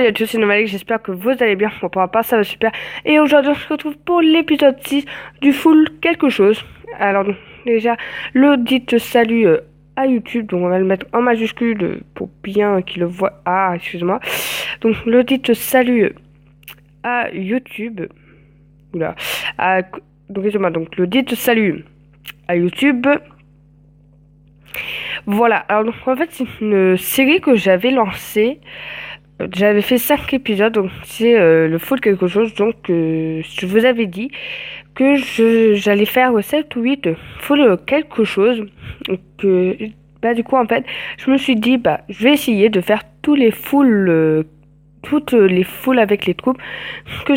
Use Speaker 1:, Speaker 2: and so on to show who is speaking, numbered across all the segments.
Speaker 1: Salut à tous, c'est Nomalik, j'espère que vous allez bien. Bon, pour ma part, ça va super. Et aujourd'hui, on se retrouve pour l'épisode 6 du full quelque chose. Alors, donc, déjà, le dit salut à YouTube. Donc, on va le mettre en majuscule pour bien qu'il le voit. Ah, excuse-moi. Donc, le dit salut à YouTube. Oula. À- donc, excuse-moi. Donc, le dit salut à YouTube. Voilà. Alors, donc, en fait, c'est une série que j'avais lancée. J'avais fait 5 épisodes, donc c'est le full quelque chose. Donc, je vous avais dit que j'allais faire 7 ou 8 full quelque chose. Donc, bah, du coup, en fait, je me suis dit, bah, je vais essayer de faire toutes les fulls avec les troupes qui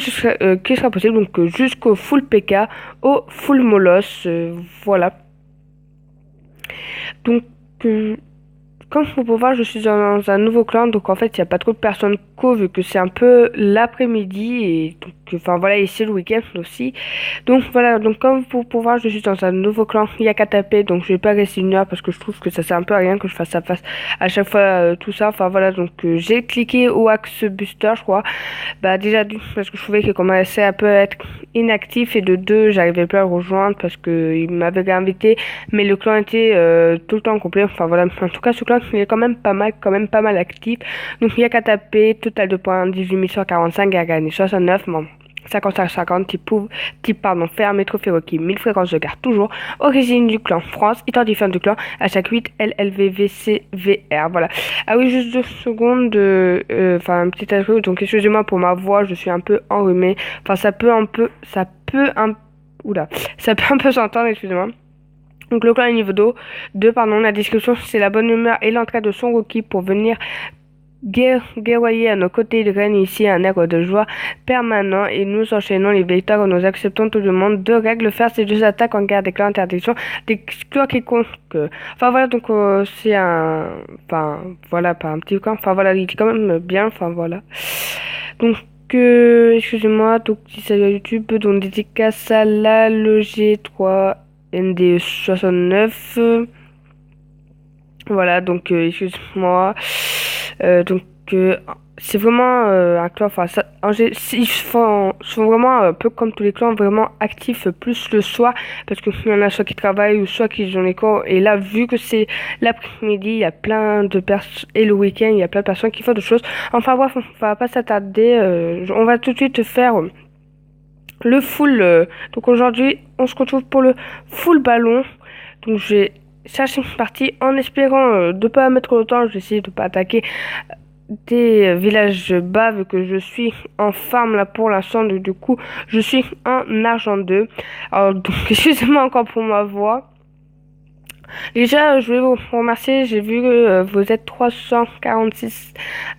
Speaker 1: sera possible. Donc, jusqu'au full PK, au full Molos. Voilà. Donc, euh, comme vous pouvez voir, je suis dans un nouveau clan, donc en fait, il n'y a pas trop de personnes co, vu que c'est un peu l'après-midi, et donc, enfin voilà, et c'est le week-end aussi. Donc voilà, donc comme vous pouvez voir, je suis dans un nouveau clan, il y a qu'à taper, donc je vais pas rester une heure, parce que je trouve que ça sert un peu à rien que je fasse à chaque fois tout ça. Enfin voilà, donc j'ai cliqué au Axe Buster, je crois. Bah déjà, parce que je trouvais qu'il commençait un peu à être inactif, et de deux, j'arrivais pas à le rejoindre, parce que il m'avait invité, mais le clan était tout le temps complet. Enfin voilà, en tout cas ce clan il est quand même pas mal actif. Donc il y a qu'à taper, total de points 18 145 et à gagner 69. Bon, 55-50, pardon, fermé, trophée requis, 1000 fréquences de garde toujours, origine du clan France, histoire différente du clan, à chaque 8, LLVVCVR, voilà. Ah oui, juste 2 secondes, enfin, un petit truc, donc excusez-moi pour ma voix, je suis un peu enrhumée, enfin, oula, ça peut un peu s'entendre, excusez-moi. Donc le clan est niveau 2, pardon, la description c'est la bonne humeur et l'entrée de son requis pour venir guerroyer à nos côtés. Il règne ici un air de joie permanent et nous enchaînons les victoires. Nous acceptons tout le monde. 2 règles, faire ces 2 attaques en guerre des clans, interdiction d'exclure quiconque. Enfin voilà, donc c'est un... Enfin voilà, pas un petit camp. Enfin voilà, il est quand même bien. Enfin voilà. Donc excusez-moi, donc si c'est à YouTube, donc dédicace à la Log 3 ND69. Voilà, donc excuse-moi. Donc c'est vraiment un clan, enfin ça, ils sont vraiment un peu comme tous les clans, vraiment actifs plus le soir, parce qu'il y en a soit qui travaillent ou soit qui ont les cours. Et là, vu que c'est l'après-midi, il y a plein de personnes, et le week-end, il y a plein de personnes qui font des choses. Enfin bref, on va pas s'attarder, on va tout de suite faire le full. Donc aujourd'hui, on se retrouve pour le full ballon. Donc je vais chercher une partie en espérant de pas mettre le temps. Je vais essayer de pas attaquer des villages bas, vu que je suis en farm là pour l'instant. Du coup, je suis en argent 2. Alors donc excusez-moi encore pour ma voix. Déjà, je voulais vous remercier. J'ai vu que vous êtes 346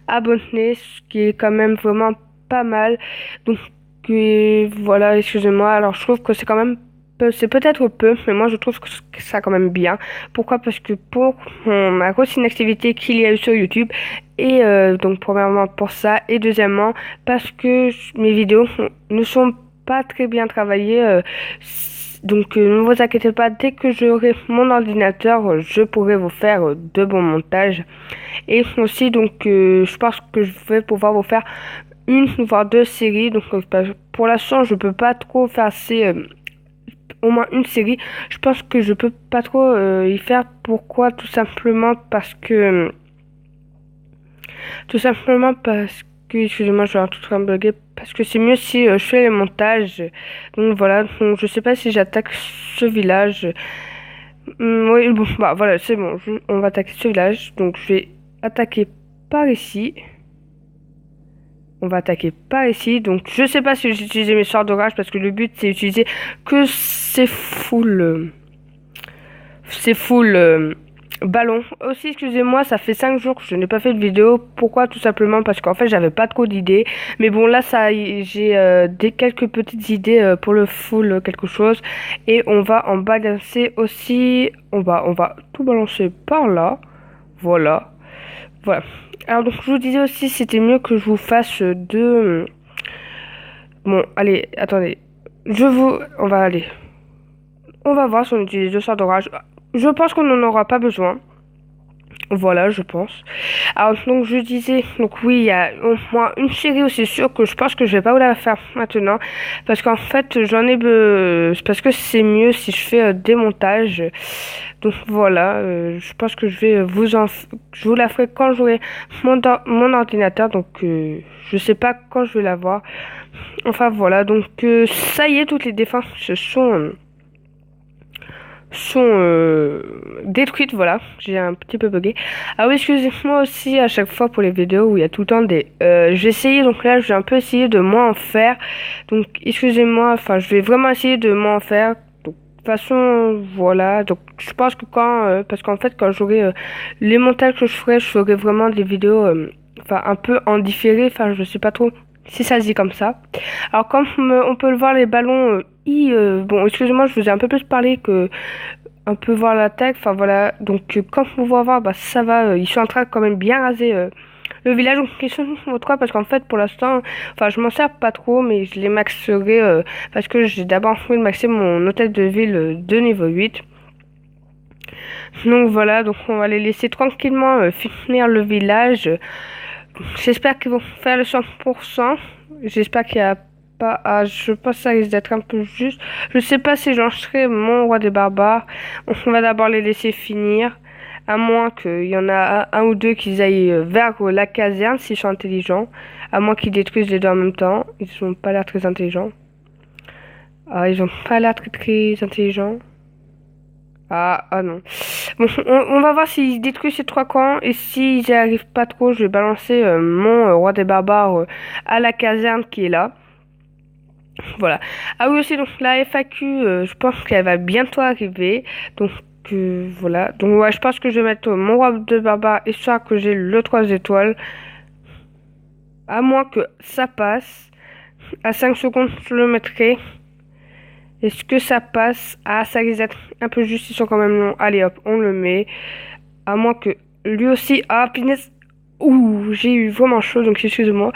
Speaker 1: abonnés, ce qui est quand même vraiment pas mal. Donc voilà, excusez-moi. Alors je trouve que c'est quand même c'est peut-être peu, mais moi je trouve que ça quand même bien. Pourquoi? Parce que pour ma grosse inactivité qu'il y a eu sur YouTube, et donc premièrement pour ça, et deuxièmement parce que mes vidéos ne sont pas très bien travaillées. Donc ne vous inquiétez pas, dès que j'aurai mon ordinateur, je pourrai vous faire de bons montages. Et aussi, donc je pense que je vais pouvoir vous faire une voire 2 séries. Donc pour l'instant, je peux pas trop faire au moins une série. Je pense que je peux pas trop y faire. Pourquoi? Tout simplement parce que, excusez-moi, je vais un tout train bugger, parce que c'est mieux si je fais les montages. Donc voilà, donc je sais pas si j'attaque ce village. Oui, bon, bah voilà, c'est bon, on va attaquer ce village. Donc je vais attaquer par ici. On va attaquer par ici. Donc je sais pas si j'utilise mes sorts d'orage, parce que le but c'est d'utiliser que c'est full ballon. Aussi, excusez-moi, ça fait 5 jours que je n'ai pas fait de vidéo. Pourquoi? Tout simplement parce qu'en fait j'avais pas trop d'idées. Mais bon, là ça j'ai quelques petites idées pour le full quelque chose. Et on va en balancer aussi. On va tout balancer par là. Voilà. Voilà. Alors donc je vous disais aussi, c'était mieux que je vous fasse deux. Bon, allez, attendez. On va aller. On va voir si on utilise 2 sorts d'orage. Je pense qu'on n'en aura pas besoin. Voilà, je pense. Alors, donc, je disais, donc oui, il y a au moins une série où c'est sûr que je pense que je vais pas vous la faire maintenant. Parce qu'en fait, c'est parce que c'est mieux si je fais des montages. Donc voilà, je pense que je vous la ferai quand j'aurai mon ordinateur. Donc, je sais pas quand je vais l'avoir. Enfin voilà, donc ça y est, toutes les défenses sont détruites, voilà, j'ai un petit peu bugué. Ah oui, excusez-moi aussi à chaque fois pour les vidéos où il y a tout le temps des... j'ai essayé, donc là, je vais un peu essayer de moins en faire. Donc, excusez-moi, enfin, je vais vraiment essayer de moins en faire. Donc, de toute façon, voilà. Donc, je pense que parce qu'en fait, quand j'aurai les montages que je ferai vraiment des vidéos, enfin, un peu en différé. Enfin, je sais pas trop si ça se dit comme ça. Alors, comme on peut le voir, les ballons, bon, excusez-moi, je vous ai un peu plus parlé que un peu voir la tech. Enfin voilà, donc comme vous pouvez voir, bah ça va, ils sont en train de quand même bien raser le village. Donc question numéro 3 parce qu'en fait pour l'instant, enfin je m'en sers pas trop, mais je les maxerai parce que j'ai d'abord envie de maxer mon hôtel de ville de niveau 8. Donc voilà, donc on va les laisser tranquillement finir le village. J'espère qu'ils vont faire le 100%. J'espère qu'il y a pas... Ah, je pense que ça risque d'être un peu juste. Je sais pas si j'en serai mon roi des barbares. On va d'abord les laisser finir. À moins qu'il y en a un ou deux qui aillent vers la caserne s'ils sont intelligents. À moins qu'ils détruisent les deux en même temps. Ils ont pas l'air très intelligents. Ah, ils ont pas l'air très intelligents. Ah non. Bon, on va voir s'ils détruisent ces trois camps et s'ils n'y arrivent pas trop, je vais balancer mon roi des barbares à la caserne qui est là. Voilà. Ah oui aussi donc la FAQ, je pense qu'elle va bientôt arriver. Donc voilà. Donc ouais, je pense que je vais mettre mon roi des barbares histoire que j'ai le 3 étoiles. À moins que ça passe. À 5 secondes, je le mettrai. Est-ce que ça passe? Ah, ça risque d'être un peu juste, ils sont quand même longs. Allez hop, on le met. À moins que lui aussi... Ah, punaise. Ouh, j'ai eu vraiment chaud, donc excusez-moi.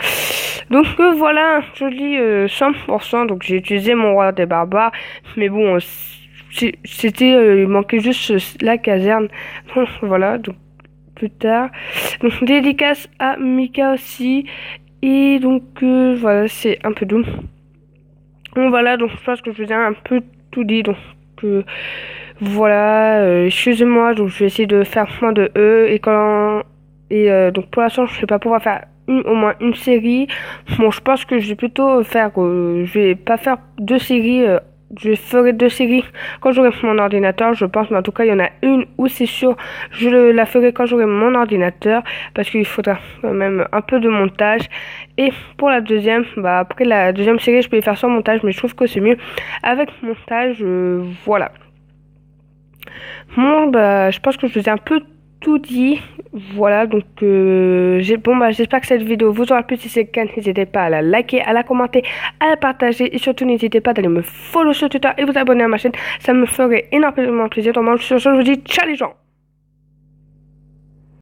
Speaker 1: Donc voilà, un joli 100%. Donc j'ai utilisé mon roi des barbares. Mais bon, il manquait juste la caserne. Donc voilà, donc plus tard. Donc dédicace à Mika aussi. Et donc voilà, c'est un peu doux. Donc voilà, donc je pense que je vous ai un peu tout dit. Donc voilà, excusez-moi, donc je vais essayer de faire moins de E donc pour l'instant je vais pas pouvoir faire au moins une série. Bon, je pense que je vais plutôt faire, je vais pas faire deux séries. Je ferai deux séries quand j'aurai mon ordinateur, je pense, mais en tout cas il y en a une où c'est sûr la ferai quand j'aurai mon ordinateur parce qu'il faudra quand même un peu de montage. Et pour la deuxième, bah après la deuxième série je peux y faire sans montage, mais je trouve que c'est mieux avec montage. Voilà. Bon bah je pense que je vous ai un peu tout dit. Voilà, donc j'espère que cette vidéo vous aura plu. Si c'est le cas, n'hésitez pas à la liker, à la commenter, à la partager et surtout n'hésitez pas d'aller me follow sur Twitter et vous abonner à ma chaîne. Ça me ferait énormément plaisir. Donc sur ce, je vous dis ciao les gens.